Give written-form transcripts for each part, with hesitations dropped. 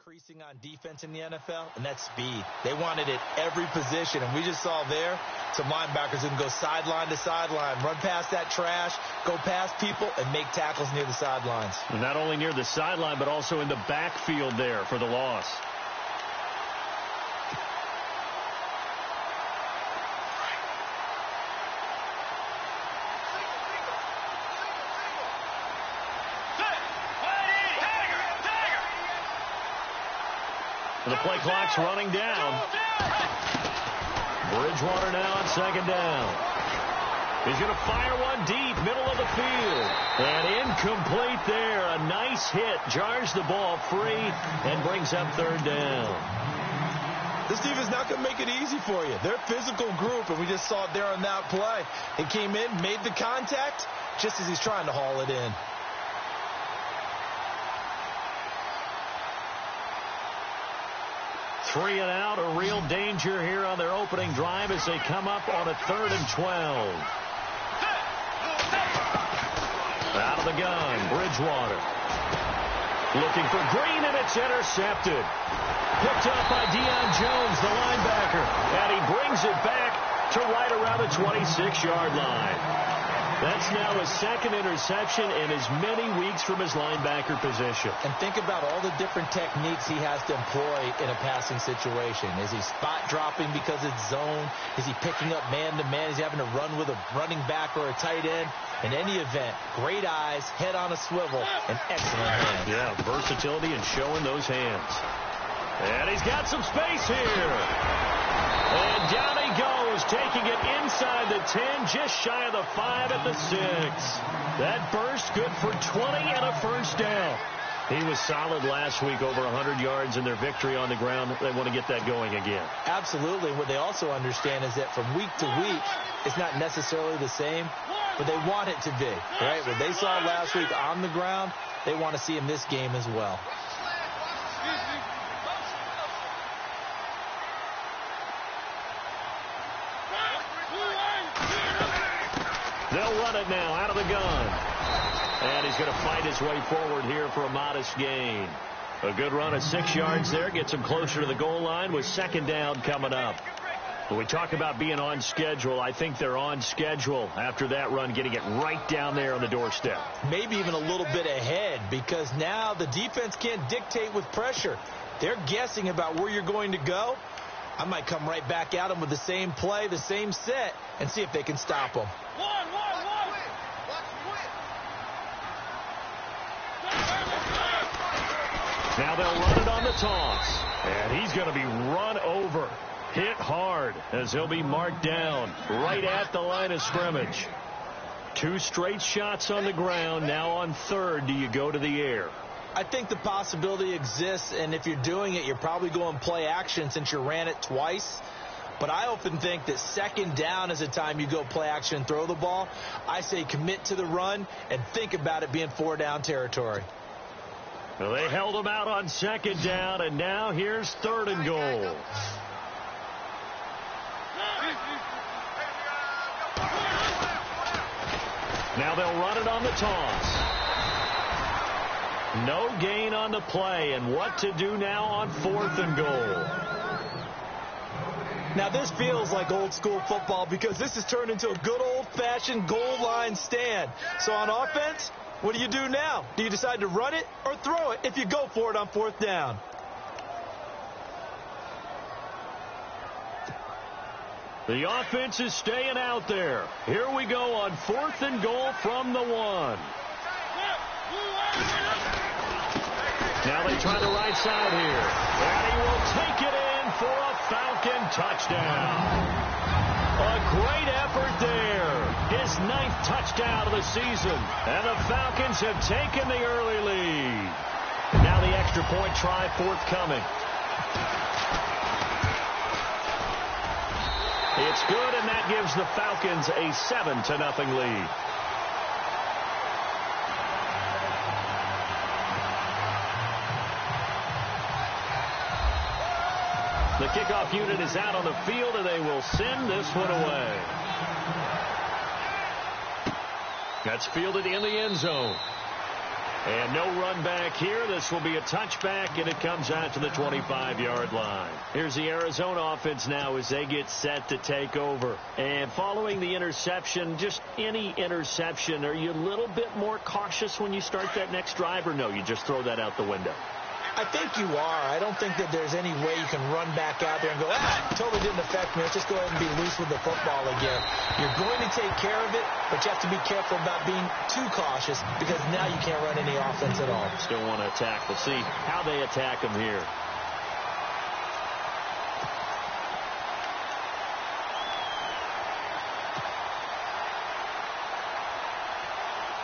increasing on defense in the NFL, and that's speed. They wanted it every position, and we just saw there some linebackers who can go sideline to sideline, run past that trash, go past people, and make tackles near the sidelines. And not only near the sideline, but also in the backfield there for the loss. The play clock's running down. Bridgewater now on second down. He's going to fire one deep, middle of the field. And incomplete there. A nice hit. Jars the ball free and brings up third down. This defense is not going to make it easy for you. They're a physical group, and we just saw it there on that play. He came in, made the contact, just as he's trying to haul it in. 3 and out, a real danger here on their opening drive as they come up on a 3rd and 12. Out of the gun, Bridgewater. Looking for Green, and it's intercepted. Picked up by Deion Jones, the linebacker. And he brings it back to right around the 26-yard line. That's now his second interception in as many weeks from his linebacker position. And think about all the different techniques he has to employ in a passing situation. Is he spot dropping because it's zone? Is he picking up man-to-man? Is he having to run with a running back or a tight end? In any event, great eyes, head on a swivel, and excellent hands. Yeah, versatility and showing those hands. And he's got some space here. And down he goes, taking it inside the 10, just shy of the 5 at the 6. That burst good for 20 and a first down. He was solid last week, over 100 yards in their victory on the ground. They want to get that going again. Absolutely. What they also understand is that from week to week, it's not necessarily the same, but they want it to be, right? What they saw last week on the ground, they want to see in this game as well. They'll run it now out of the gun. And he's going to fight his way forward here for a modest gain. A good run of 6 yards there. Gets him closer to the goal line with second down coming up. When we talk about being on schedule, I think they're on schedule after that run, getting it right down there on the doorstep. Maybe even a little bit ahead, because now the defense can't dictate with pressure. They're guessing about where you're going to go. I might come right back at them with the same play, the same set, and see if they can stop them. Now they'll run it on the toss. And he's going to be run over. Hit hard as he'll be marked down right at the line of scrimmage. 2 straight shots on the ground. Now on 3rd, do you go to the air? I think the possibility exists, and if you're doing it, you're probably going play action since you ran it twice. But I often think that second down is the time you go play action and throw the ball. I say commit to the run and think about it being 4-down territory. Well, they held him out on second down, and now here's 3rd and goal. Now they'll run it on the toss. No gain on the play, and what to do now on 4th and goal. Now this feels like old school football because this has turned into a good old-fashioned goal line stand. So on offense, what do you do now? Do you decide to run it or throw it if you go for it on 4th down? The offense is staying out there. Here we go on 4th and goal from the 1. Now they try the right side here. And he will take it in for a Falcon touchdown. A great effort there. His 9th touchdown of the season. And the Falcons have taken the early lead. And now the extra point try forthcoming. It's good, and that gives the Falcons a 7-0 lead. The kickoff unit is out on the field, and they will send this one away. That's fielded in the end zone. And no run back here. This will be a touchback, and it comes out to the 25-yard line. Here's the Arizona offense now as they get set to take over. And following the interception, just any interception, are you a little bit more cautious when you start that next drive, or no, you just throw that out the window? I think you are. I don't think that there's any way you can run back out there and go, totally didn't affect me. Let's just go ahead and be loose with the football again. You're going to take care of it, but you have to be careful about being too cautious because now you can't run any offense at all. Still want to attack. We'll see how they attack him here.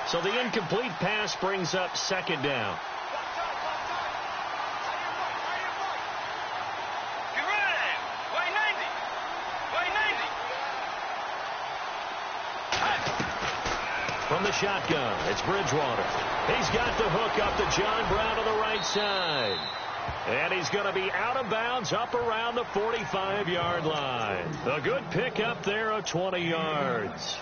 So the incomplete pass brings up second down. From the shotgun, it's Bridgewater. He's got the hook up to John Brown to the right side. And he's going to be out of bounds up around the 45-yard line. A good pick up there of 20 yards.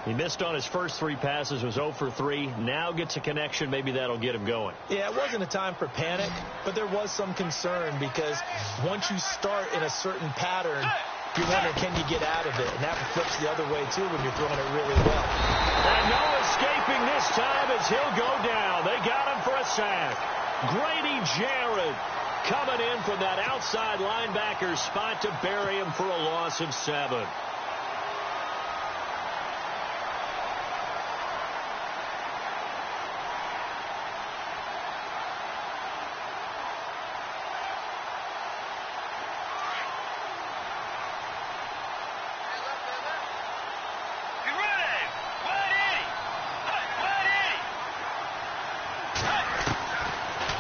He missed on his first 3 passes, was 0 for 3. Now gets a connection. Maybe that'll get him going. Yeah, it wasn't a time for panic, but there was some concern because once you start in a certain pattern, you're wondering, can you get out of it? And that flips the other way, too, when you're throwing it really well. And no escaping this time as he'll go down. They got him for a sack. Grady Jarrett coming in from that outside linebacker spot to bury him for a loss of 7.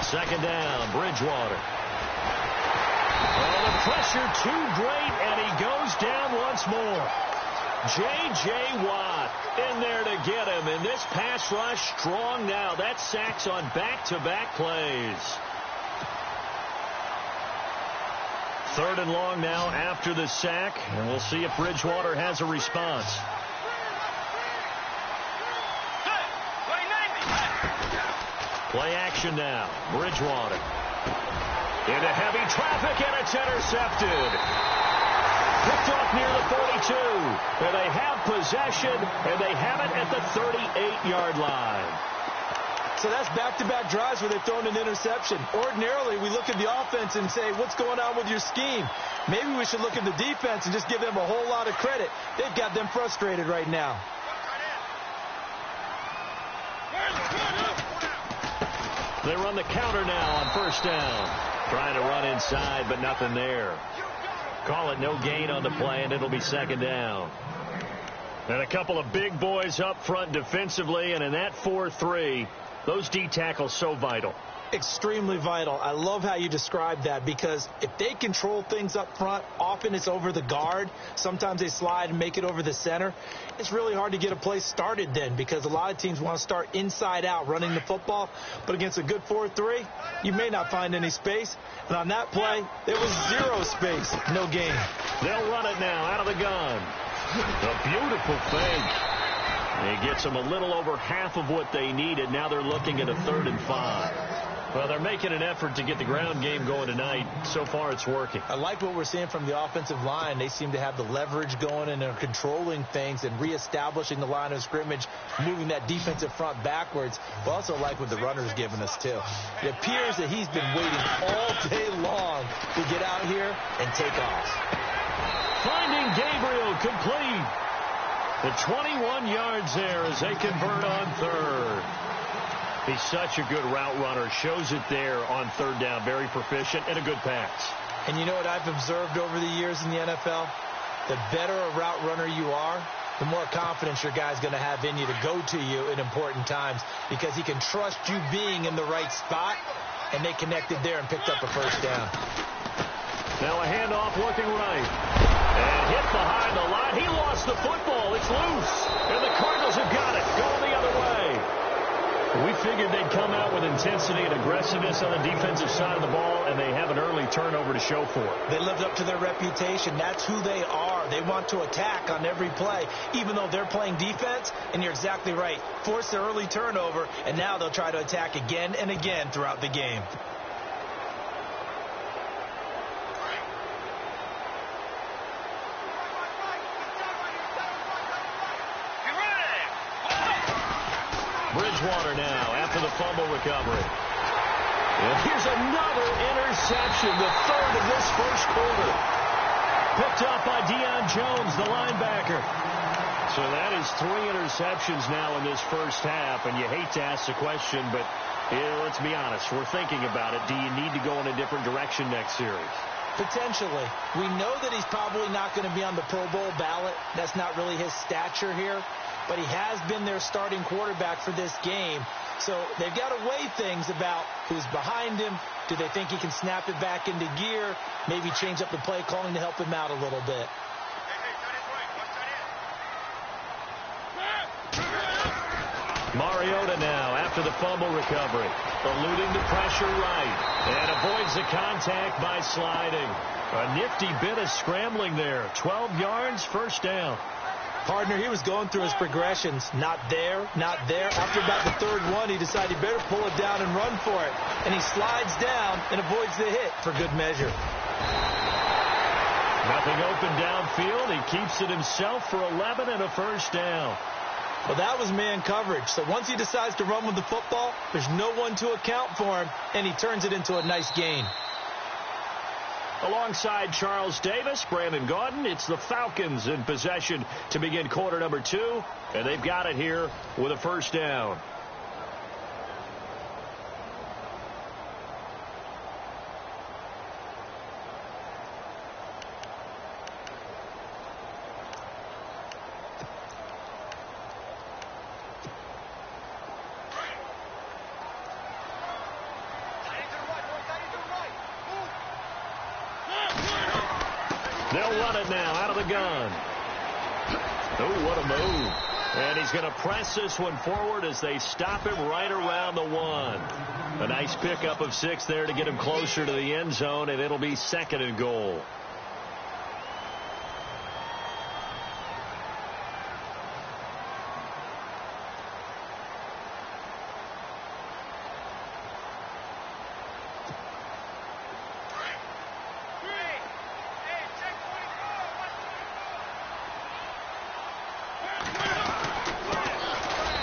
Second down, Bridgewater. Oh, the pressure too great, and he goes down once more. J.J. Watt in there to get him, and this pass rush strong now. That's sacks on back-to-back plays. Third and long now after the sack, and we'll see if Bridgewater has a response. Play action now. Bridgewater. Into heavy traffic, and it's intercepted. Picked off near the 42. And they have possession, and they have it at the 38-yard line. So that's back-to-back drives where they've thrown an interception. Ordinarily, we look at the offense and say, what's going on with your scheme? Maybe we should look at the defense and just give them a whole lot of credit. They've got them frustrated right now. They run the counter now on first down. Trying to run inside, but nothing there. Call it no gain on the play, and it'll be second down. And a couple of big boys up front defensively, and in that 4-3, those D tackles so vital. Extremely vital. I love how you describe that because if they control things up front, often it's over the guard. Sometimes they slide and make it over the center. It's really hard to get a play started then because a lot of teams want to start inside out running the football. But against a good 4-3, you may not find any space. And on that play, there was 0 space. No gain. They'll run it now out of the gun. A beautiful fake. He gets them a little over half of what they needed. Now they're looking at a 3rd and 5. Well, they're making an effort to get the ground game going tonight. So far, it's working. I like what we're seeing from the offensive line. They seem to have the leverage going, and they're controlling things and reestablishing the line of scrimmage, moving that defensive front backwards. But also like what the runner's giving us, too. It appears that he's been waiting all day long to get out here and take off. Finding Gabriel complete. The 21 yards there as they convert on 3rd. He's such a good route runner. Shows it there on 3rd down. Very proficient and a good pass. And you know what I've observed over the years in the NFL? The better a route runner you are, the more confidence your guy's going to have in you to go to you in important times because he can trust you being in the right spot, and they connected there and picked up a first down. Now a handoff looking right. And hit behind the line. He lost the football. It's loose. And the Cardinals have got it. Going the other way. We figured they'd come out with intensity and aggressiveness on the defensive side of the ball, and they have an early turnover to show for it. They lived up to their reputation. That's who they are. They want to attack on every play, even though they're playing defense. And you're exactly right. Force the early turnover, and now they'll try to attack again and again throughout the game. Bridgewater now after the fumble recovery. And here's another interception, the third of this first quarter. Picked up by Deion Jones, the linebacker. So that is 3 interceptions now in this first half, and you hate to ask the question, but let's be honest, we're thinking about it. Do you need to go in a different direction next series? Potentially. We know that he's probably not going to be on the Pro Bowl ballot. That's not really his stature here. But he has been their starting quarterback for this game. So they've got to weigh things about who's behind him. Do they think he can snap it back into gear? Maybe change up the play calling to help him out a little bit. Mariota now after the fumble recovery. Eluding the pressure right. And avoids the contact by sliding. A nifty bit of scrambling there. 12 yards, first down. Partner, he was going through his progressions. Not there, not there. After about the third one, he decided he better pull it down and run for it. And he slides down and avoids the hit for good measure. Nothing open downfield. He keeps it himself for 11 and a first down. Well, that was man coverage. So once he decides to run with the football, there's no one to account for him, and he turns it into a nice gain. Alongside Charles Davis, Brandon Gaudin, it's the Falcons in possession to begin quarter number 2, and they've got it here with a first down. They'll run it now out of the gun. Oh, what a move. And he's going to press this one forward as they stop him right around the 1. A nice pickup of 6 there to get him closer to the end zone, and it'll be 2nd and goal.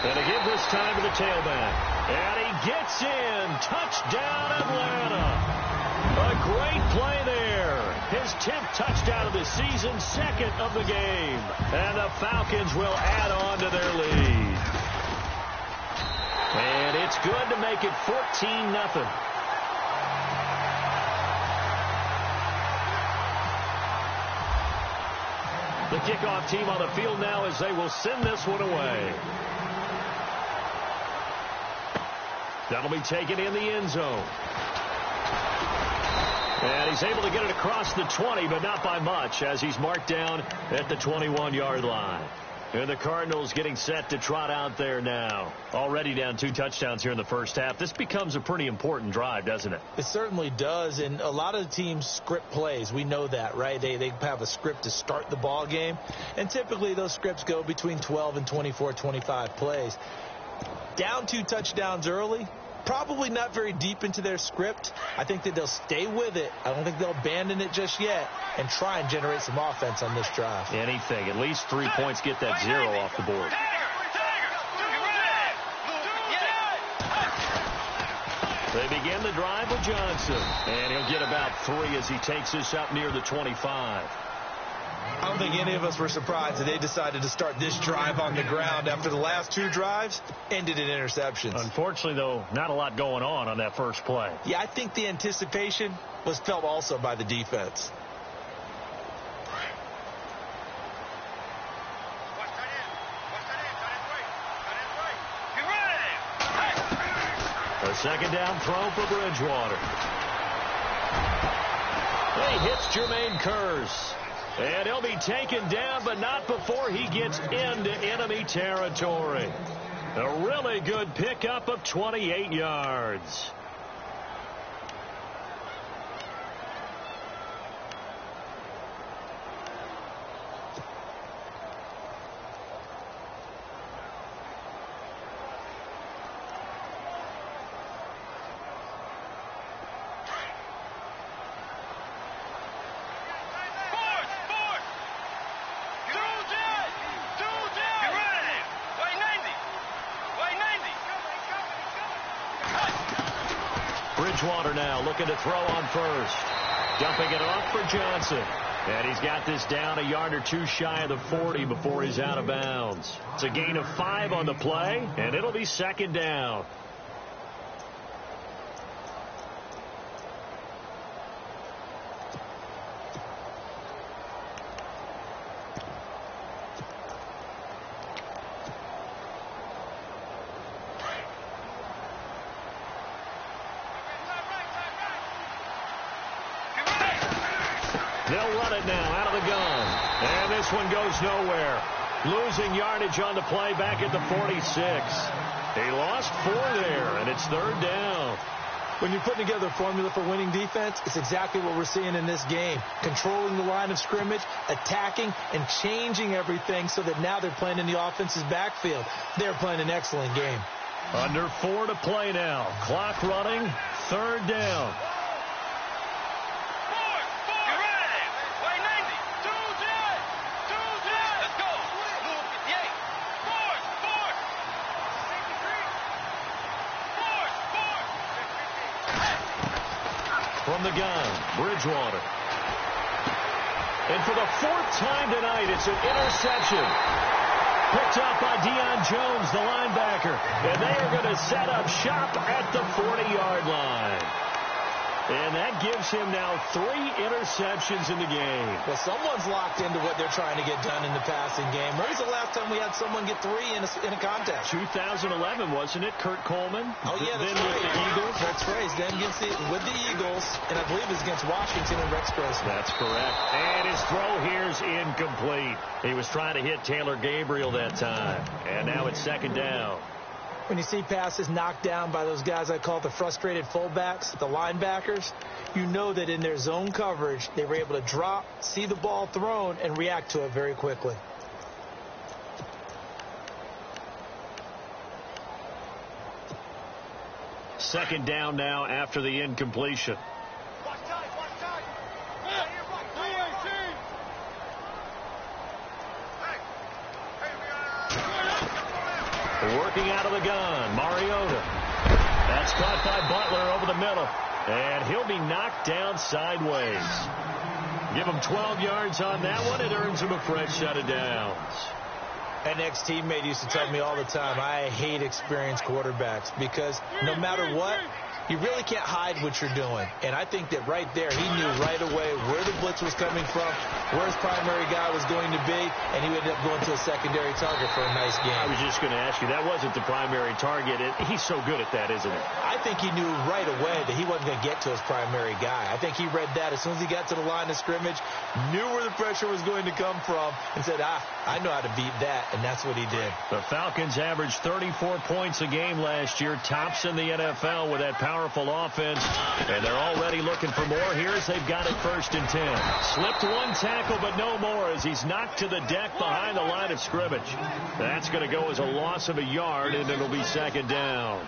And to give this time to the tailback. And he gets in. Touchdown, Atlanta. A great play there. His 10th touchdown of the season, 2nd of the game. And the Falcons will add on to their lead. And it's good to make it 14-0. The kickoff team on the field now as they will send this one away. That'll be taken in the end zone. And he's able to get it across the 20, but not by much, as he's marked down at the 21-yard line. And the Cardinals getting set to trot out there now. Already down 2 touchdowns here in the first half. This becomes a pretty important drive, doesn't it? It certainly does, and a lot of the teams script plays. We know that, right? They have a script to start the ball game, and typically those scripts go between 12 and 24, 25 plays. Down 2 touchdowns early, probably not very deep into their script. I think that they'll stay with it. I don't think they'll abandon it just yet and try and generate some offense on this drive. Anything. At least 3 points get that 0 off the board. They begin the drive with Johnson. And he'll get about 3 as he takes this up near the 25. I don't think any of us were surprised that they decided to start this drive on the ground after the last 2 drives ended in interceptions. Unfortunately, though, not a lot going on that first play. Yeah, I think the anticipation was felt also by the defense. A second down throw for Bridgewater. He hits Jermaine Kearse. And he'll be taken down, but not before he gets into enemy territory. A really good pickup of 28 yards. Bridgewater now looking to throw on first. Dumping it off for Johnson. And he's got this down a yard or two shy of the 40 before he's out of bounds. It's a gain of 5 on the play, and it'll be second down. They'll run it now out of the gun. And this one goes nowhere. Losing yardage on the play back at the 46. He lost 4 there, and it's third down. When you're putting together a formula for winning defense, it's exactly what we're seeing in this game. Controlling the line of scrimmage, attacking, and changing everything so that now they're playing in the offense's backfield. They're playing an excellent game. Under 4 to play now. Clock running. Third down. From the gun, Bridgewater. And for the 4th time tonight, it's an interception. Picked up by Deion Jones, the linebacker. And they are going to set up shop at the 40-yard line. And that gives him now 3 interceptions in the game. Well, someone's locked into what they're trying to get done in the passing game. When was the last time we had someone get 3 in a contest? 2011, wasn't it? Kurt Coleman? Oh, yeah, that's then right. with the Eagles. That's right. Then with the Eagles, and I believe it's against Washington and Rex Grossman. That's correct. And his throw here's incomplete. He was trying to hit Taylor Gabriel that time. And now it's second down. When you see passes knocked down by those guys I call the frustrated fullbacks, the linebackers, you know that in their zone coverage, they were able to drop, see the ball thrown, and react to it very quickly. Second down now after the incompletion. Working out of the gun, Mariota. That's caught by Butler over the middle. And he'll be knocked down sideways. Give him 12 yards on that one. It earns him a fresh set of downs. An ex-teammate used to tell me all the time, I hate experienced quarterbacks because no matter what, you really can't hide what you're doing. And I think that right there, he knew right away where the blitz was coming from, where his primary guy was going to be, and he ended up going to a secondary target for a nice game. I was just going to ask you, that wasn't the primary target. He's so good at that, isn't he? I think he knew right away that he wasn't going to get to his primary guy. I think he read that as soon as he got to the line of scrimmage, knew where the pressure was going to come from, and said, I know how to beat that, and that's what he did. The Falcons averaged 34 points a game last year, tops in the NFL with that powerful offense, and they're already looking for more. Here's they've got it 1st and 10. Slipped one tackle, but no more as he's knocked to the deck behind the line of scrimmage. That's going to go as a loss of a yard, and it'll be second down.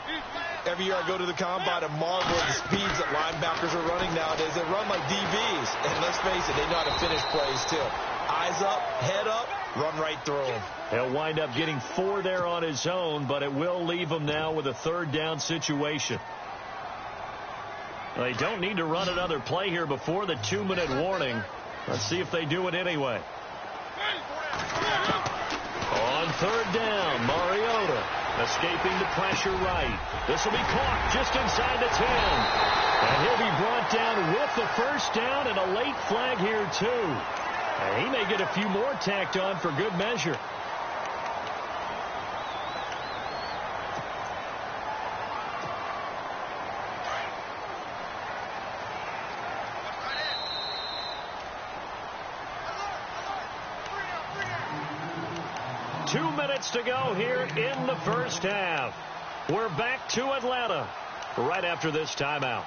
Every year I go to the combine and marvel at the speeds that linebackers are running nowadays. They run like DBs, and let's face it, they know how to finish plays too. Eyes up, head up, run right through them. He'll wind up getting 4 there on his own, but it will leave him now with a 3rd down situation. They don't need to run another play here before the 2-minute warning. Let's see if they do it anyway. On 3rd down, Mariota escaping the pressure right. This will be caught just inside the 10. And he'll be brought down with the 1st down and a late flag here too. And he may get a few more tacked on for good measure. 2 minutes to go here in the first half. We're back to Atlanta right after this timeout.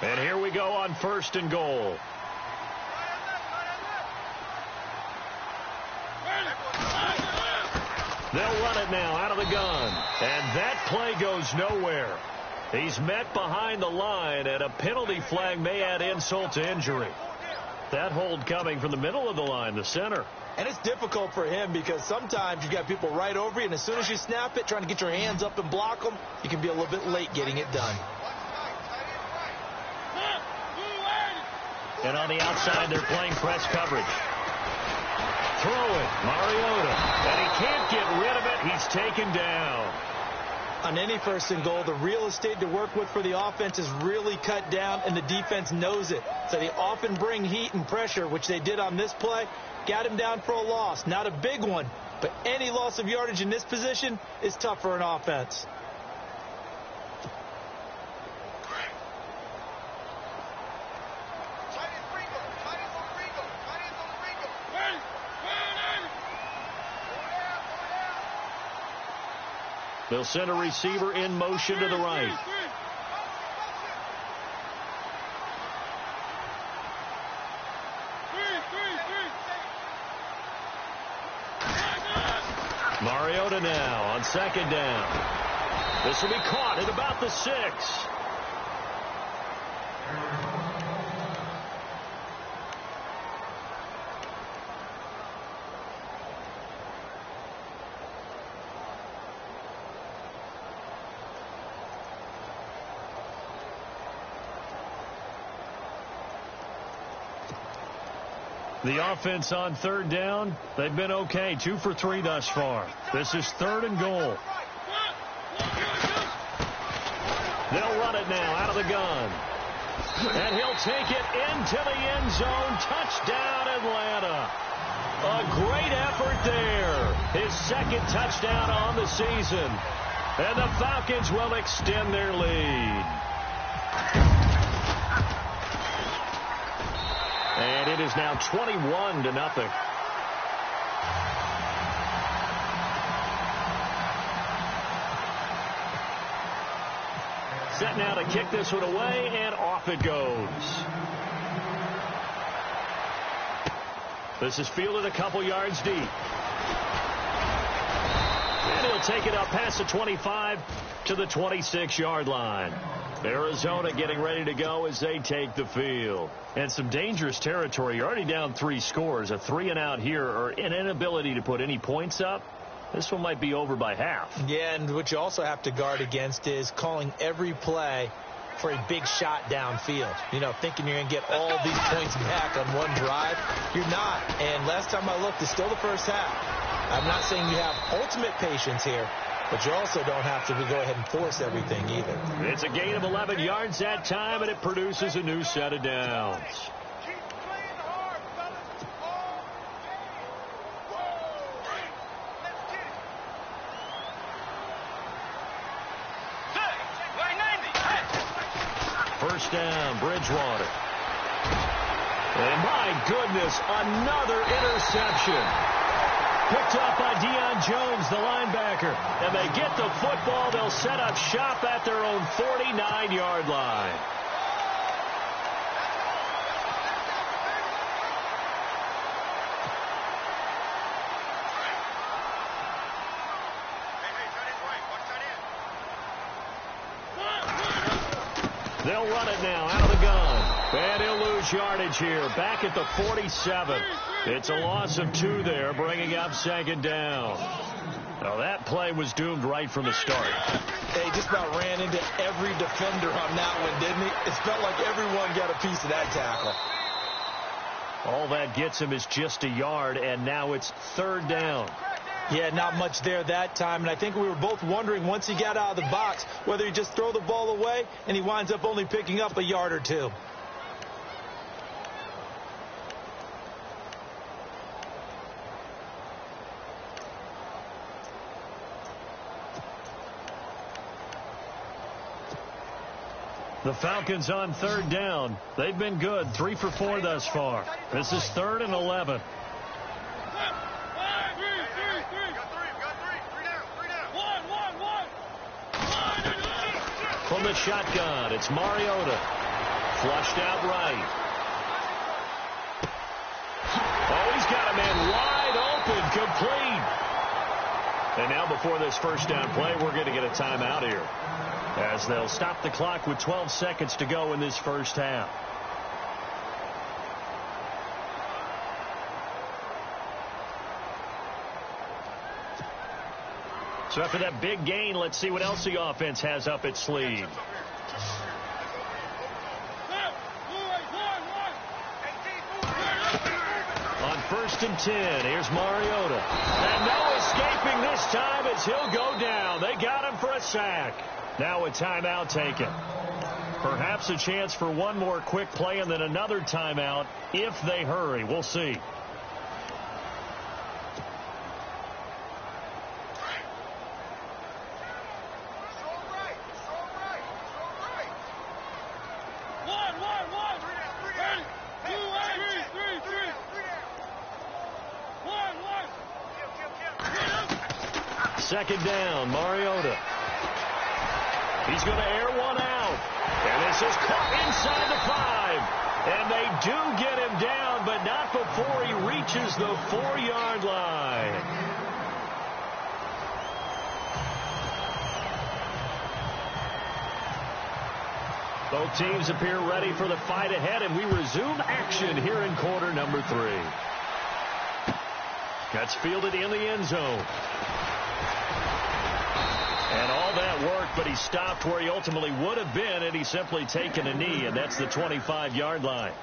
And here we go on 1st and goal. They'll run it now out of the gun. And that play goes nowhere. He's met behind the line, and a penalty flag may add insult to injury. That hold coming from the middle of the line, the center. And it's difficult for him because sometimes you've got people right over you, and as soon as you snap it, trying to get your hands up and block them, you can be a little bit late getting it done. And on the outside, they're playing press coverage. Throw it, Mariota. And he can't get rid of it. He's taken down. On any 1st and goal, the real estate to work with for the offense is really cut down, and the defense knows it. So they often bring heat and pressure, which they did on this play. Got him down for a loss. Not a big one, but any loss of yardage in this position is tough for an offense. They'll send a receiver in motion to the right. Mariota now on 2nd down. This will be caught at about the 6. The offense on 3rd down, they've been okay. 2 for 3 thus far. This is 3rd and goal. They'll run it now out of the gun. And he'll take it into the end zone. Touchdown, Atlanta. A great effort there. His 2nd touchdown on the season. And the Falcons will extend their lead. And it is now 21-0. Set now to kick this one away, and off it goes. This is fielded a couple yards deep. And he'll take it up past the 25 to the 26-yard line. Arizona getting ready to go as they take the field. And some dangerous territory. You're already down 3 scores. A 3-and-out here, or an inability to put any points up. This one might be over by half. Yeah, and what you also have to guard against is calling every play for a big shot downfield. You know, thinking you're going to get all these points back on one drive. You're not. And last time I looked, it's still the first half. I'm not saying you have ultimate patience here, but you also don't have to go ahead and force everything either. It's a gain of 11 yards that time, and it produces a new set of downs. First down, Bridgewater. And my goodness, another interception. Picked up by Deion Jones, the linebacker. And they get the football. They'll set up shop at their own 49-yard line. They'll run it now out of the gun. And he'll lose yardage here. Back at the 47. It's a loss of 2 there, bringing up 2nd down. Now that play was doomed right from the start. He just about ran into every defender on that one, didn't he? It felt like everyone got a piece of that tackle. All that gets him is just a yard, and now it's 3rd down. Yeah, not much there that time, and I think we were both wondering once he got out of the box whether he just throw the ball away, and he winds up only picking up a yard or 2. The Falcons on 3rd down. They've been good, 3 for 4 thus far. This is 3rd and 11. From the shotgun, it's Mariota. Flushed out right. Oh, he's got a man wide open, complete. And now before this first down play, we're going to get a timeout here, as they'll stop the clock with 12 seconds to go in this first half. So after that big gain, let's see what else the offense has up its sleeve. On 1st and 10, here's Mariota. And no escaping this time as he'll go down. They got him for a sack. Now a timeout taken. Perhaps a chance for one more quick play and then another timeout if they hurry. We'll see. Second down, Mariota. He's going to air one out. And this is caught inside the 5. And they do get him down, but not before he reaches the 4-yard line. Both teams appear ready for the fight ahead, and we resume action here in quarter number 3. Gets fielded in the end zone. And all that work, but he stopped where he ultimately would have been, and he's simply taken a knee, and that's the 25-yard line.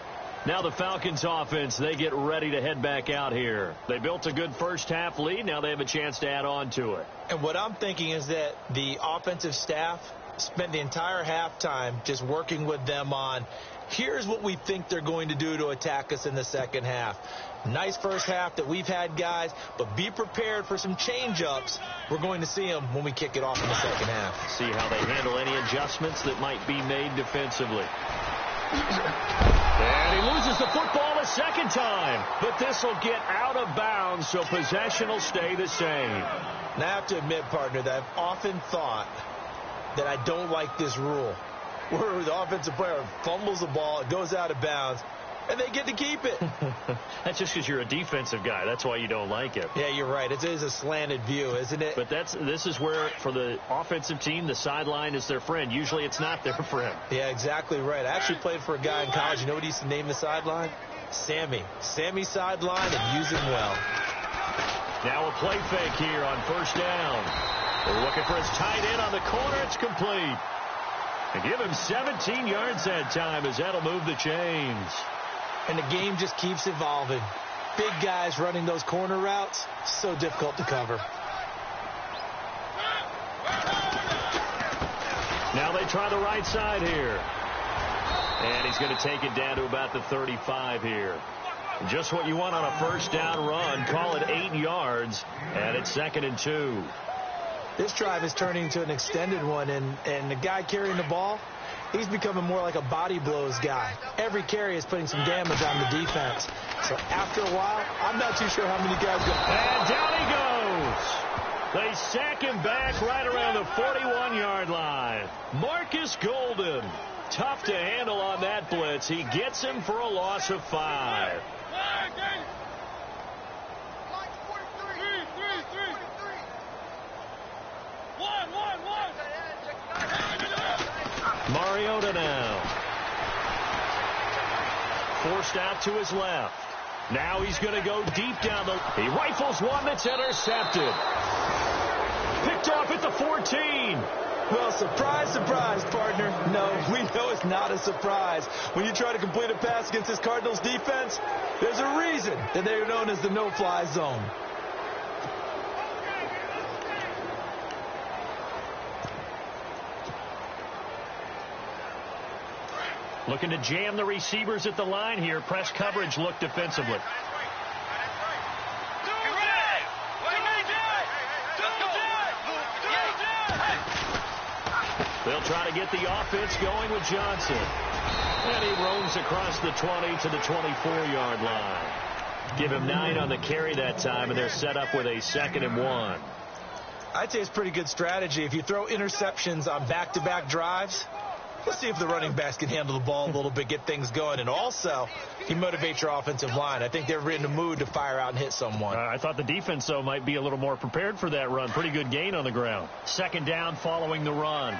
Now the Falcons offense, they get ready to head back out here. They built a good first-half lead. Now they have a chance to add on to it. And what I'm thinking is that the offensive staff spent the entire halftime just working with them on, here's what we think they're going to do to attack us in the second half. Nice first half that we've had, guys, but be prepared for some change-ups. We're going to see them when we kick it off in the second half. See how they handle any adjustments that might be made defensively. And he loses the football a second time, but this will get out of bounds, so possession will stay the same. Now, I have to admit, partner, that I've often thought that I don't like this rule, where the offensive player fumbles the ball, it goes out of bounds, and they get to keep it. That's just because you're a defensive guy. That's why you don't like it. Yeah, you're right. It is a slanted view, isn't it? But this is where, for the offensive team, the sideline is their friend. Usually it's not their friend. Yeah, exactly right. I actually played for a guy in college. You know what he used to name the sideline? Sammy. Sammy sideline, and use him well. Now a play fake here on first down. They're looking for his tight end on the corner. It's complete. They give him 17 yards that time, as that'll move the chains. And the game just keeps evolving. Big guys running those corner routes, so difficult to cover. Now they try the right side here. And he's going to take it down to about the 35 here. Just what you want on a first down run. Call it 8 yards, and it's 2nd and 2. This drive is turning into an extended one, and the guy carrying the ball, he's becoming more like a body blows guy. Every carry is putting some damage on the defense. So after a while, I'm not too sure how many guys go. And down he goes. They sack him back right around the 41-yard line. Marcus Golden, tough to handle on that blitz. He gets him for a loss of 5. Mariota now. Forced out to his left. Now he's going to go deep down the... He rifles one that's intercepted. Picked off at the 14. Well, surprise, surprise, partner. No, we know it's not a surprise. When you try to complete a pass against this Cardinals defense, there's a reason that they're known as the no-fly zone. Looking to jam the receivers at the line here. Press coverage look defensively. They'll try to get the offense going with Johnson. And he roams across the 20 to the 24-yard line. Give him 9 on the carry that time, and they're set up with a 2nd and 1. I'd say it's pretty good strategy. If you throw interceptions on back-to-back drives, let's see if the running backs can handle the ball a little bit, get things going. And also, you motivate your offensive line. I think they're in the mood to fire out and hit someone. I thought the defense, though, might be a little more prepared for that run. Pretty good gain on the ground. Second down following the run.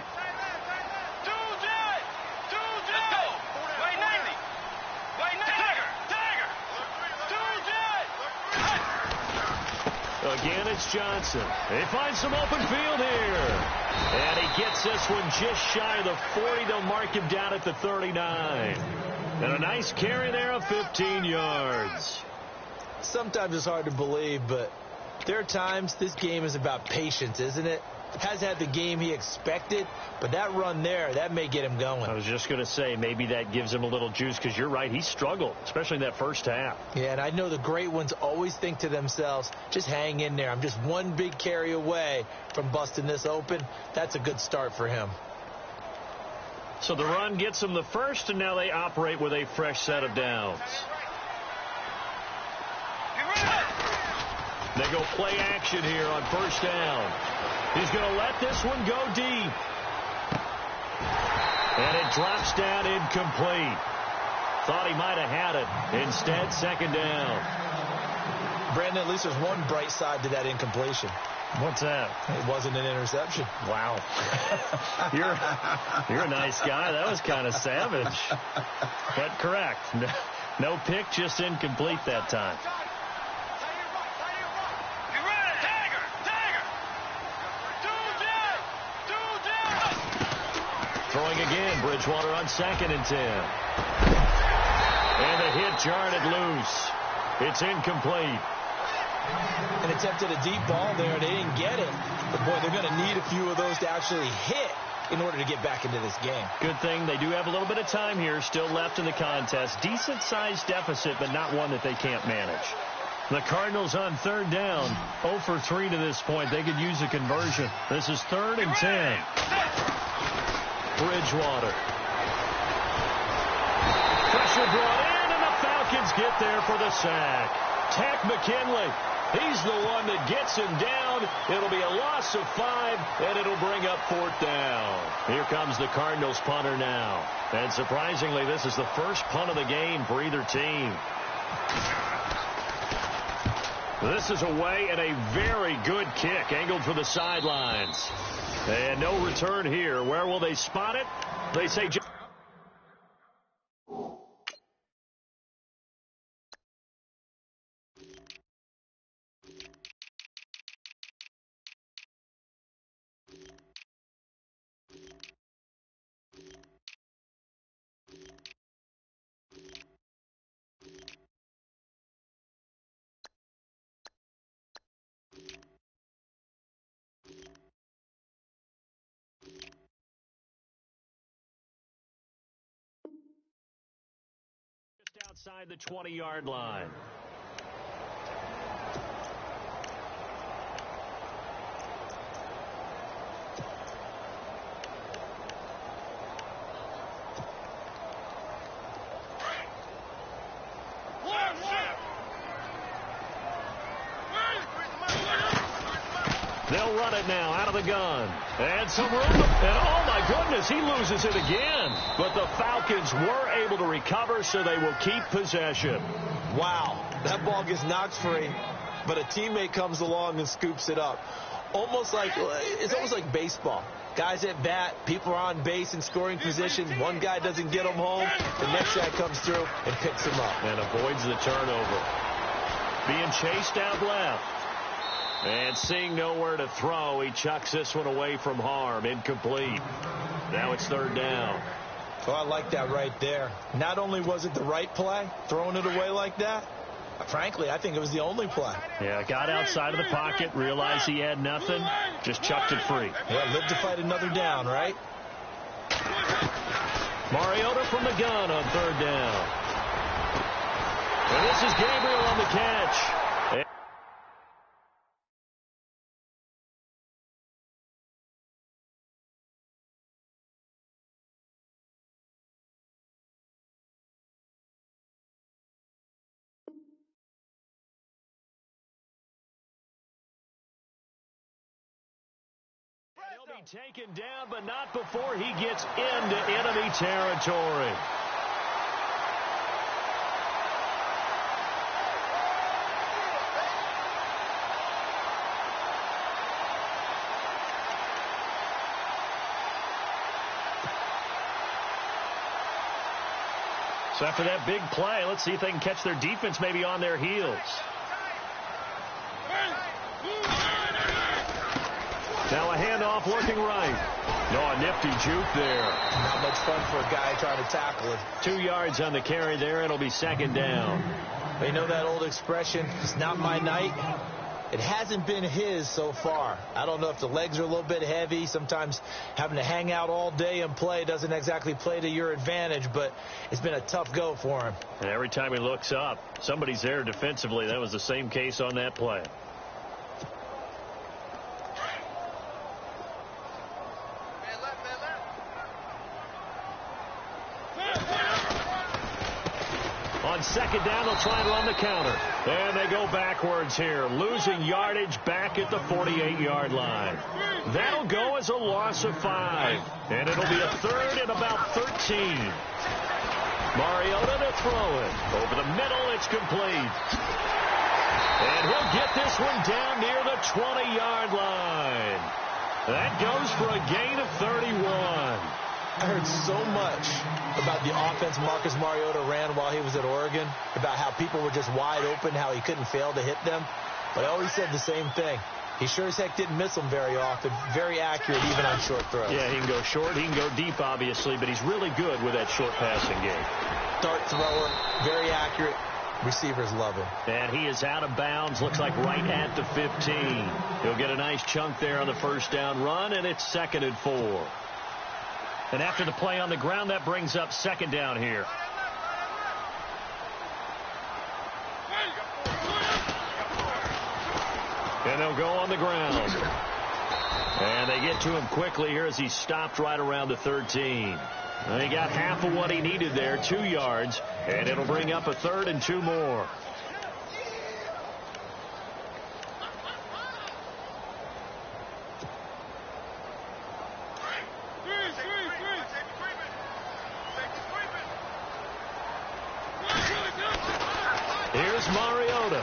Again, it's Johnson. He finds some open field here. And he gets this one just shy of the 40. They'll mark him down at the 39. And a nice carry there of 15 yards. Sometimes it's hard to believe, but there are times this game is about patience, isn't it? Has had the game he expected, but that run there, that may get him going. I was just going to say, maybe that gives him a little juice, because you're right, he struggled, especially in that first half. Yeah, and I know the great ones always think to themselves, just hang in there. I'm just one big carry away from busting this open. That's a good start for him. So the run gets them the first, and now they operate with a fresh set of downs. They go play action here on first down. He's going to let this one go deep. And it drops down incomplete. Thought he might have had it. Instead, second down. Brandon, at least there's one bright side to that incompletion. What's that? It wasn't an interception. Wow. You're a nice guy. That was kind of savage. But correct. No pick, just incomplete that time. Throwing again, Bridgewater on 2nd and 10. And the hit jarred it loose. It's incomplete. And attempted a deep ball there. They didn't get it. But, boy, they're going to need a few of those to actually hit in order to get back into this game. Good thing they do have a little bit of time here still left in the contest. Decent-sized deficit, but not one that they can't manage. The Cardinals on 3rd down. 0 for 3 to this point. They could use a conversion. This is 3rd and 10. Bridgewater. Pressure brought in, and the Falcons get there for the sack. Tack McKinley. He's the one that gets him down. It'll be a loss of 5, and it'll bring up 4th down. Here comes the Cardinals punter now. And surprisingly, this is the first punt of the game for either team. This is away and a very good kick, angled for the sidelines. And no return here. Where will they spot it? They say... outside the 20-yard line. They'll run it now out of the gun. And some room. And oh, my goodness, he loses it again. But the Falcons were able to recover, so they will keep possession. Wow. That ball gets knocked free, but a teammate comes along and scoops it up. It's almost like baseball. Guys at bat, people are on base in scoring position. One guy doesn't get them home. The next guy comes through and picks him up. And avoids the turnover. Being chased out left. And seeing nowhere to throw, he chucks this one away from harm. Incomplete. Now it's 3rd down. Oh, I like that right there. Not only was it the right play, throwing it away like that, frankly, I think it was the only play. Yeah, got outside of the pocket, realized he had nothing, just chucked it free. Yeah, live to fight another down, right? Mariota from the gun on 3rd down. And this is Gabriel on the catch. Taken down, but not before he gets into enemy territory. So after that big play, let's see if they can catch their defense maybe on their heels. Now a handoff looking right. No, a nifty juke there. Not much fun for a guy trying to tackle it. 2 yards on the carry there. It'll be second down. You know that old expression, it's not my night? It hasn't been his so far. I don't know if the legs are a little bit heavy. Sometimes having to hang out all day and play doesn't exactly play to your advantage, but it's been a tough go for him. And every time he looks up, somebody's there defensively. That was the same case on that play. On second down, they'll try and run the counter. And they go backwards here, losing yardage back at the 48-yard line. That'll go as a loss of 5. And it'll be a third and about 13. Mariota to throw it. Over the middle, it's complete. And he'll get this one down near the 20-yard line. That goes for a gain of 31. I heard so much about the offense Marcus Mariota ran while he was at Oregon, about how people were just wide open, how he couldn't fail to hit them. But I always said the same thing. He sure as heck didn't miss them very often. Very accurate even on short throws. Yeah, he can go short, he can go deep, obviously, but he's really good with that short passing game. Dart thrower, very accurate. Receivers love him. And he is out of bounds, looks like right at the 15. He'll get a nice chunk there on the first down run, and it's 2nd and 4. And after the play on the ground, that brings up second down here. And they'll go on the ground. And they get to him quickly here as he stopped right around the 13. And he got half of what he needed there, 2 yards. And it'll bring up a 3rd and 2 more. Here's Mariota.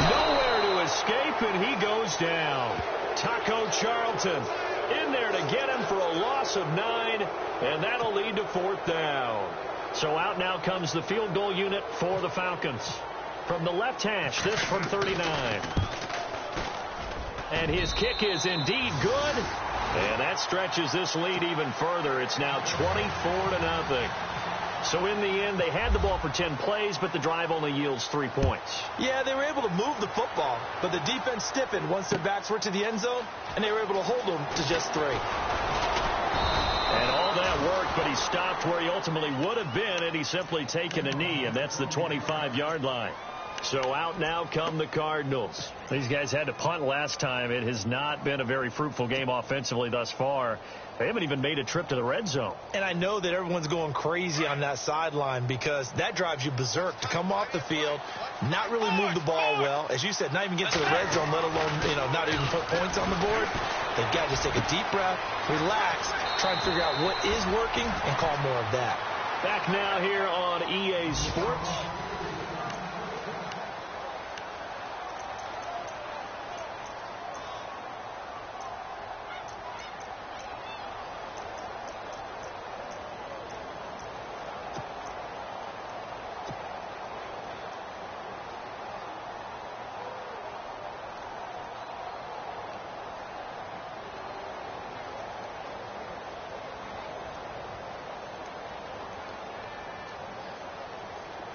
Nowhere to escape, and he goes down. Taco Charlton in there to get him for a loss of 9, and that'll lead to 4th down. So out now comes the field goal unit for the Falcons. From the left hash, this from 39. And his kick is indeed good, and that stretches this lead even further. It's now 24-0. So in the end, they had the ball for 10 plays, but the drive only yields 3 points. Yeah, they were able to move the football, but the defense stiffened once their backs were to the end zone, and they were able to hold them to just 3. And all that worked, but he stopped where he ultimately would have been had he simply taken a knee, and that's the 25-yard line. So out now come the Cardinals. These guys had to punt last time. It has not been a very fruitful game offensively thus far. They haven't even made a trip to the red zone. And I know that everyone's going crazy on that sideline because that drives you berserk to come off the field, not really move the ball well. As you said, not even get to the red zone, let alone, not even put points on the board. They've got to just take a deep breath, relax, try and figure out what is working, and call more of that. Back now here on EA Sports.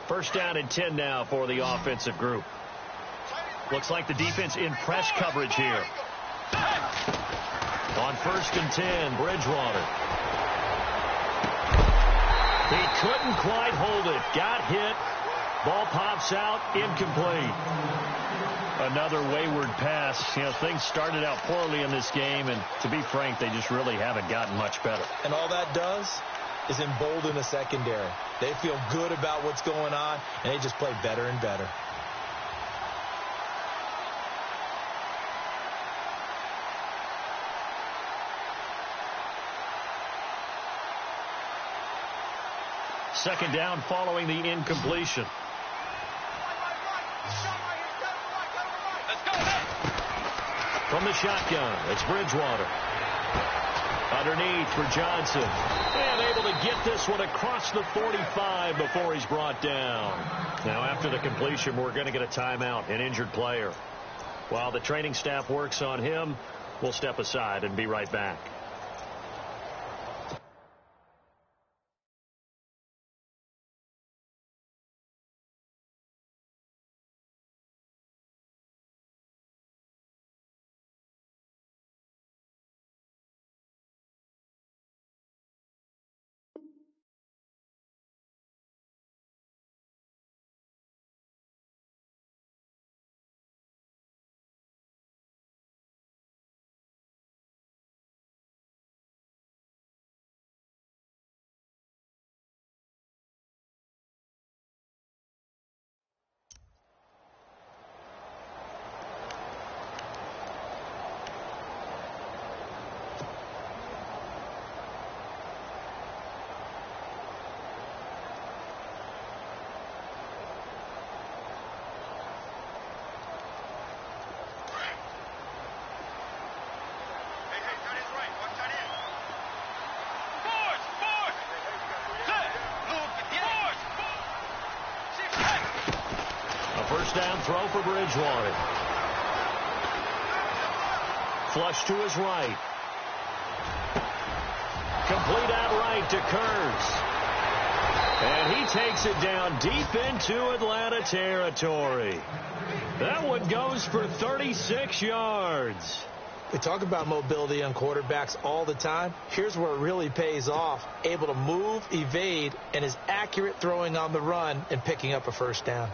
First down and 10 now for the offensive group. Looks like the defense in press coverage here. On 1st and 10, Bridgewater. He couldn't quite hold it. Got hit. Ball pops out. Incomplete. Another wayward pass. Things started out poorly in this game, and to be frank, they just really haven't gotten much better. And all that does is embolden the secondary. They feel good about what's going on, and they just play better and better. second down following the incompletion. From the shotgun, it's Bridgewater. Underneath for Johnson. And able to get this one across the 45 before he's brought down. Now, after the completion, we're going to get a timeout, an injured player. While the training staff works on him, we'll step aside and be right back. First down throw for Bridgewater. Flush to his right. Complete out right to Kurtz. And he takes it down deep into Atlanta territory. That one goes for 36 yards. We talk about mobility on quarterbacks all the time. Here's where it really pays off. Able to move, evade, and is accurate throwing on the run and picking up a first down.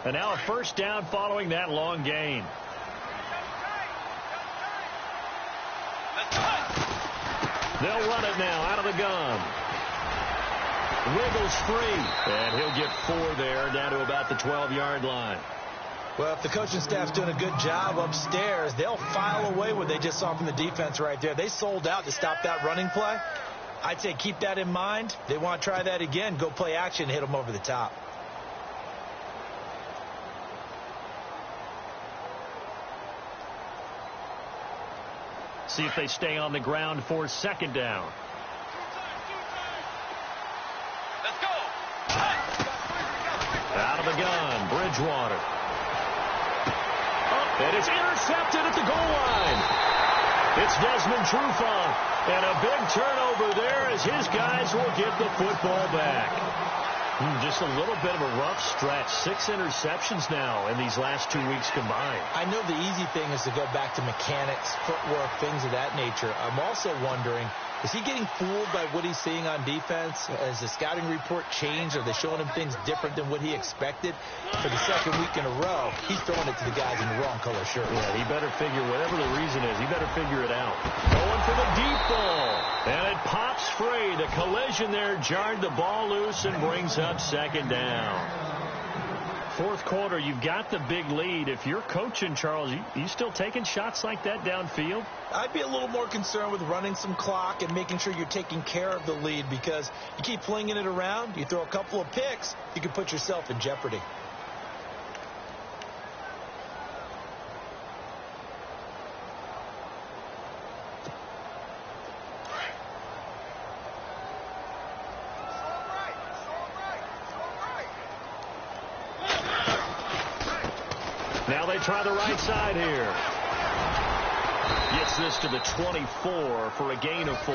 And now a first down following that long gain. They'll run it now out of the gun. Wiggles free. And he'll get 4 there, down to about the 12-yard line. Well, if the coaching staff's doing a good job upstairs, they'll file away what they just saw from the defense right there. They sold out to stop that running play. I'd say keep that in mind. They want to try that again. Go play action, hit them over the top. See if they stay on the ground for second down. Let's go. Out of the gun, Bridgewater. And it's intercepted at the goal line. It's Desmond Trufant. And a big turnover there as his guys will get the football back. Just a little bit of a rough stretch. 6 interceptions now in these last 2 weeks combined. I know the easy thing is to go back to mechanics, footwork, things of that nature. I'm also wondering, is he getting fooled by what he's seeing on defense? Has the scouting report changed? Are they showing him things different than what he expected? For the second week in a row, he's throwing it to the guys in the wrong color shirt. Yeah, he better figure, whatever the reason is, he better figure it out. Going for the deep ball. And it pops free. The collision there jarred the ball loose and brings up second down. Fourth quarter, you've got the big lead. If you're coaching, Charles, you still taking shots like that downfield? I'd be a little more concerned with running some clock and making sure you're taking care of the lead, because you keep flinging it around, you throw a couple of picks, you can put yourself in jeopardy. Now they try the right side here. Gets this to the 24 for a gain of 4.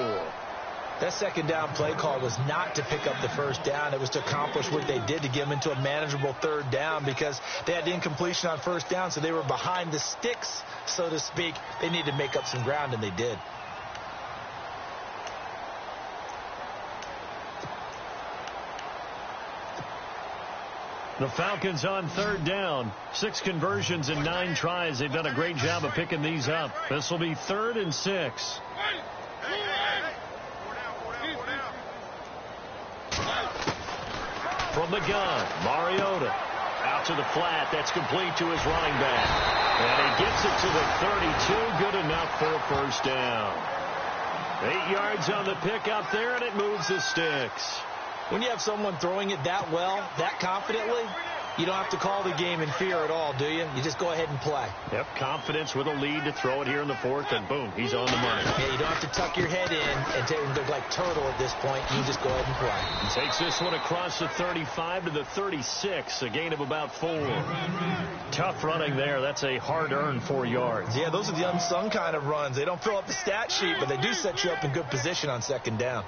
That second down play call was not to pick up the first down. It was to accomplish what they did, to get them into a manageable third down, because they had the incompletion on first down, so they were behind the sticks, so to speak. They needed to make up some ground, and they did. The Falcons on third down. 6 conversions and 9 tries. They've done a great job of picking these up. This will be 3rd and 6. From the gun, Mariota. Out to the flat. That's complete to his running back. And he gets it to the 32. Good enough for a first down. 8 yards on the pickup there, and it moves the sticks. When you have someone throwing it that well, that confidently, you don't have to call the game in fear at all, do you? You just go ahead and play. Yep, confidence with a lead to throw it here in the fourth, and boom, he's on the money. Yeah, you don't have to tuck your head in and look like turtle at this point. You just go ahead and play. He takes this one across the 35 to the 36, a gain of about 4. Tough running there. That's a hard-earned 4 yards. Yeah, those are the unsung kind of runs. They don't fill up the stat sheet, but they do set you up in good position on second down.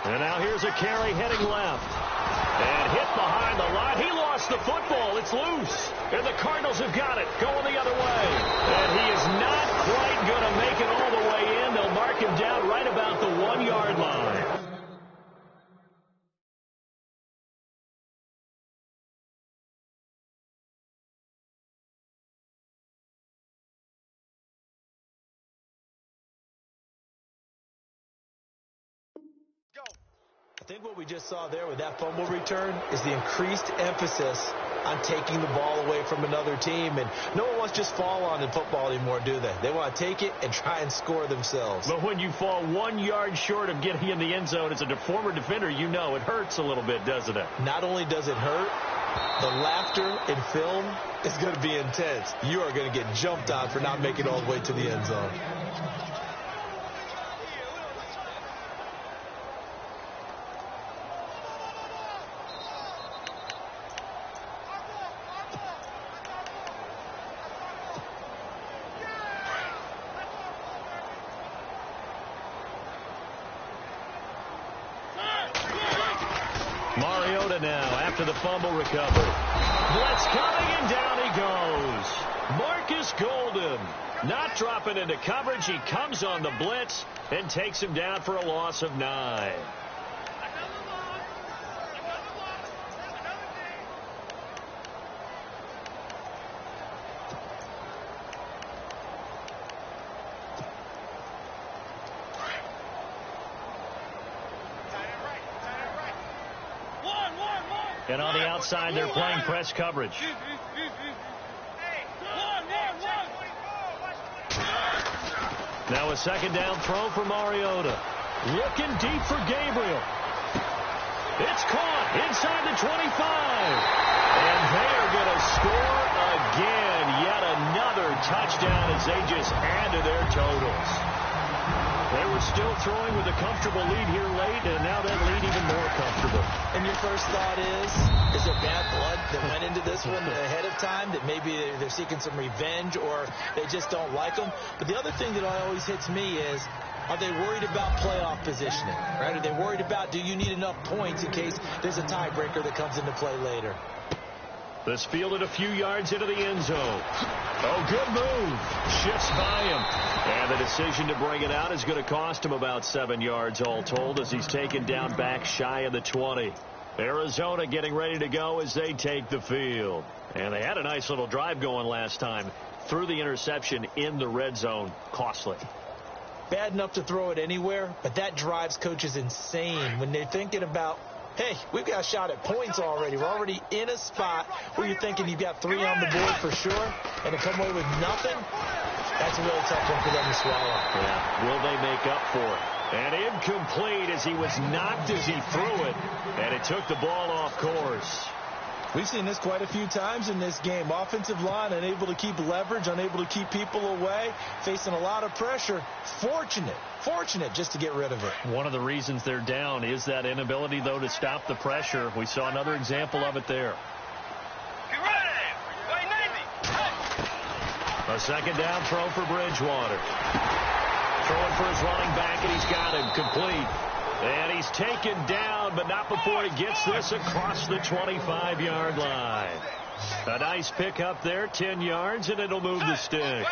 And now here's a carry heading left. And hit behind the line. He lost the football. It's loose. And the Cardinals have got it. Going the other way. And he is not quite going to make it all the way in. They'll mark him down right about the 1-yard line. I think what we just saw there with that fumble return is the increased emphasis on taking the ball away from another team. And no one wants to just fall on in football anymore, do they? They want to take it and try and score themselves. But when you fall 1 yard short of getting in the end zone as a former defender, you know it hurts a little bit, doesn't it? Not only does it hurt, the laughter in film is going to be intense. You are going to get jumped on for not making it all the way to the end zone. Mariota now after the fumble recovered. Blitz coming, and down he goes. Marcus Golden not dropping into coverage. He comes on the blitz and takes him down for a loss of 9. And on the outside, they're playing press coverage. Now a second down throw for Mariota. Looking deep for Gabriel. It's caught inside the 25. And they are going to score again. Yet another touchdown as they just add to their totals. They were still throwing with a comfortable lead here late, and now that lead even more comfortable. And your first thought is there bad blood that went into this one ahead of time, that maybe they're seeking some revenge or they just don't like them? But the other thing that always hits me is, are they worried about playoff positioning, right? Are they worried about, do you need enough points in case there's a tiebreaker that comes into play later? This fielded a few yards into the end zone. Oh, good move. Shifts by him. And the decision to bring it out is going to cost him about 7 yards all told as he's taken down back shy of the 20. Arizona getting ready to go as they take the field. And they had a nice little drive going last time. Threw the interception in the red zone. Costly. Bad enough to throw it anywhere, but that drives coaches insane when they're thinking about, hey, we've got a shot at points already. We're already in a spot where you're thinking you've got 3 on the board for sure, and to come away with nothing, that's a really tough one for them to swallow. Yeah, will they make up for it? And incomplete as he was knocked as he threw it, and it took the ball off course. We've seen this quite a few times in this game. Offensive line unable to keep leverage, unable to keep people away, facing a lot of pressure. Fortunate just to get rid of it. One of the reasons they're down is that inability, though, to stop the pressure. We saw another example of it there. A second down throw for Bridgewater. Throwing for his running back, and he's got him complete. And he's taken down, but not before he gets this across the 25-yard line. A nice pick up there, 10 yards, and it'll move the sticks.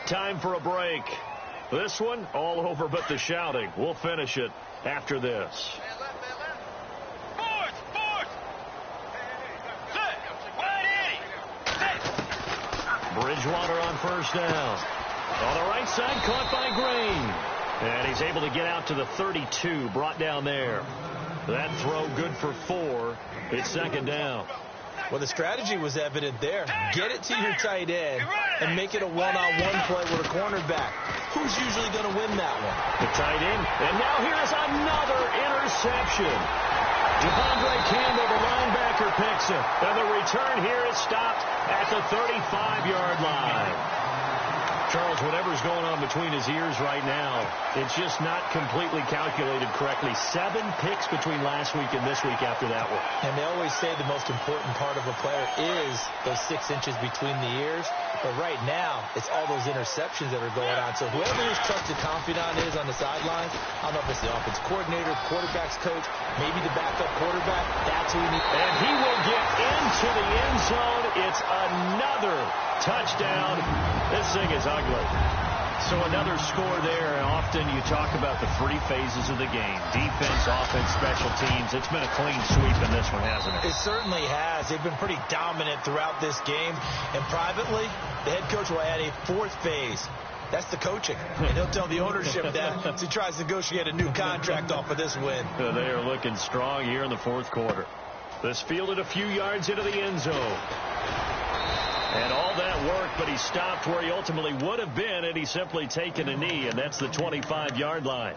Time for a break. This one, all over but the shouting. We'll finish it after this. Bridgewater on first down. On the right side, caught by Green. And he's able to get out to the 32, brought down there. That throw good for 4. It's second down. Well, the strategy was evident there. Get it to your tight end and make it a one-on-one play with a cornerback. Who's usually going to win that one? The tight end. And now here's another interception. Devondre Campbell, the linebacker, picks it. And the return here is stopped at the 35-yard line. Charles, whatever's going on between his ears right now, it's just not completely calculated correctly. 7 picks between last week and this week after that one. And they always say the most important part of a player is those 6 inches between the ears. But right now, it's all those interceptions that are going on. So whoever his trusted confidant is on the sidelines, I don't know if it's the offense coordinator, quarterback's coach, maybe the backup quarterback, that's who he needs. And he will get into the end zone. It's another touchdown. This thing is ugly. So another score there. Often you talk about the 3 phases of the game. Defense, offense, special teams. It's been a clean sweep in this one, hasn't it? It certainly has. They've been pretty dominant throughout this game. And privately, the head coach will add a 4th phase. That's the coaching. And he'll tell the ownership that as he tries to negotiate a new contract off of this win. They are looking strong here in the 4th quarter. This fielded a few yards into the end zone. And all that work, but he stopped where he ultimately would have been had he simply taken a knee, and that's the 25-yard line.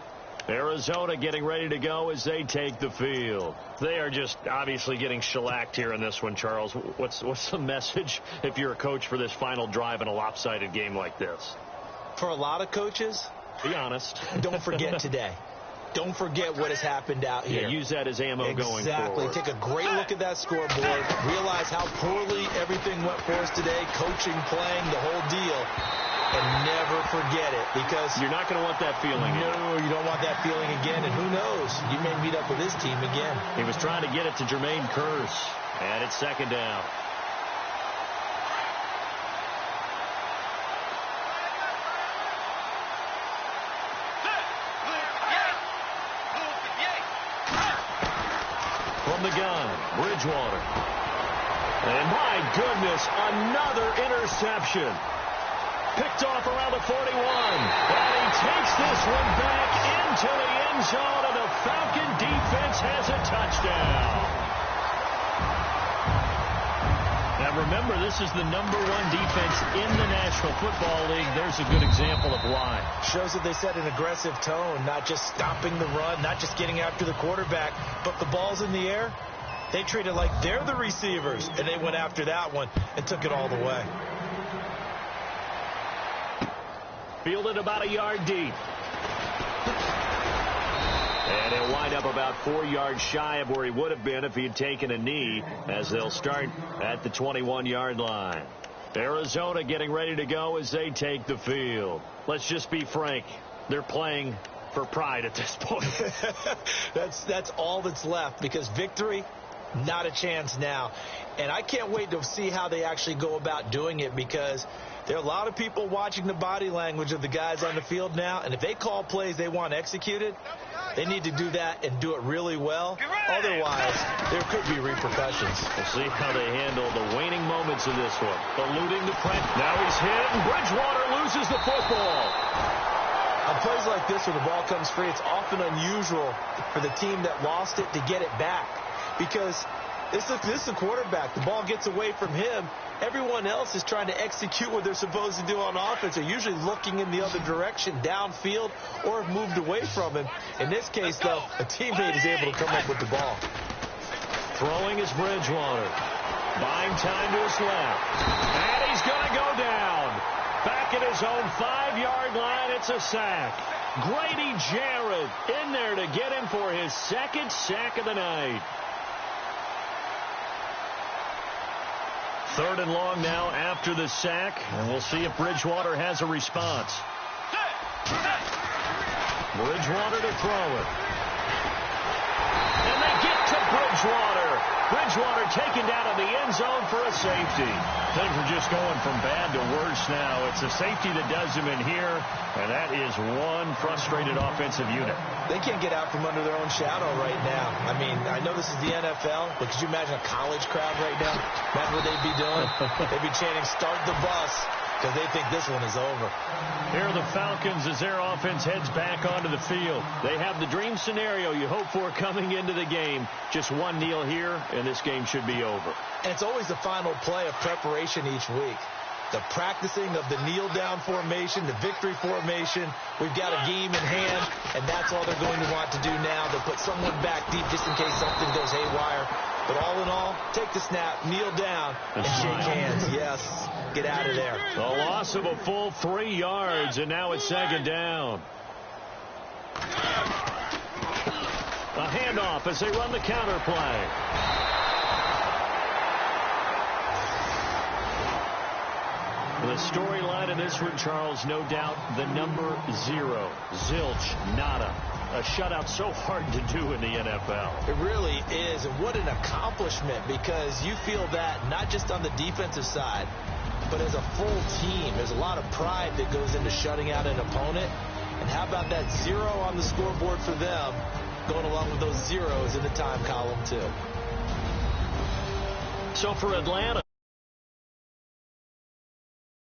Arizona getting ready to go as they take the field. They are just obviously getting shellacked here in this one, Charles. What's the message if you're a coach for this final drive in a lopsided game like this? For a lot of coaches, be honest. Don't forget today. Don't forget what has happened out here. Yeah, use that as ammo going forward. Exactly. Take a great look at that scoreboard. Realize how poorly everything went for us today. Coaching, playing, the whole deal. And never forget it, because you're not going to want that feeling. No, you don't want that feeling again. And who knows? You may meet up with this team again. He was trying to get it to Jermaine Kearse. And it's second down. The gun, Bridgewater. And my goodness, another interception. Picked off around the 41. And he takes this one back into the end zone, and the Falcon defense has a touchdown. Now remember, this is the #1 defense in the National Football League. There's a good example of why. Shows that they set an aggressive tone, not just stopping the run, not just getting after the quarterback, but the ball's in the air. They treat it like they're the receivers, and they went after that one and took it all the way. Fielded about a yard deep. And he'll wind up about 4 yards shy of where he would have been if he had taken a knee, as they'll start at the 21-yard line. Arizona getting ready to go as they take the field. Let's just be frank. They're playing for pride at this point. That's all that's left, because victory, not a chance now. And I can't wait to see how they actually go about doing it, because there are a lot of people watching the body language of the guys on the field now, and if they call plays they want executed, they need to do that and do it really well. Otherwise, there could be repercussions. We'll see how they handle the waning moments of this one. Eluding the press. Now he's hit, and Bridgewater loses the football. On plays like this where the ball comes free, it's often unusual for the team that lost it to get it back, because this is the quarterback. The ball gets away from him. Everyone else is trying to execute what they're supposed to do on offense. They're usually looking in the other direction, downfield, or have moved away from him. In this case, though, a teammate is able to come up with the ball. Throwing is Bridgewater. Buying time to his left. And he's going to go down. Back at his own 5-yard line, it's a sack. Grady Jarrett in there to get him for his 2nd sack of the night. 3rd and long now after the sack, and we'll see if Bridgewater has a response. Bridgewater to throw it. And they get to Bridgewater. Bridgewater taken down in the end zone for a safety. Things are just going from bad to worse now. It's a safety that does him in here, and that is one frustrated offensive unit. They can't get out from under their own shadow right now. I mean, I know this is the NFL, but could you imagine a college crowd right now? Imagine what they'd be doing. They'd be chanting, "Start the bus." because they think this one is over. Here are the Falcons as their offense heads back onto the field. They have the dream scenario you hope for coming into the game. Just one kneel here, and this game should be over. And it's always the final play of preparation each week. The practicing of the kneel-down formation, the victory formation. We've got a game in hand, and that's all they're going to want to do now. They'll put someone back deep just in case something goes haywire. But all in all, take the snap, kneel down, and shake hands. Yes, get out of there. A loss of a full 3 yards, and now it's second down. A handoff as they run the counter play. The storyline in this one, Charles, no doubt the number 0. Zilch, nada. A shutout so hard to do in the NFL. It really is, and what an accomplishment, because you feel that not just on the defensive side, but as a full team. There's a lot of pride that goes into shutting out an opponent. And how about that 0 on the scoreboard for them, going along with those zeros in the time column, too. So for Atlanta,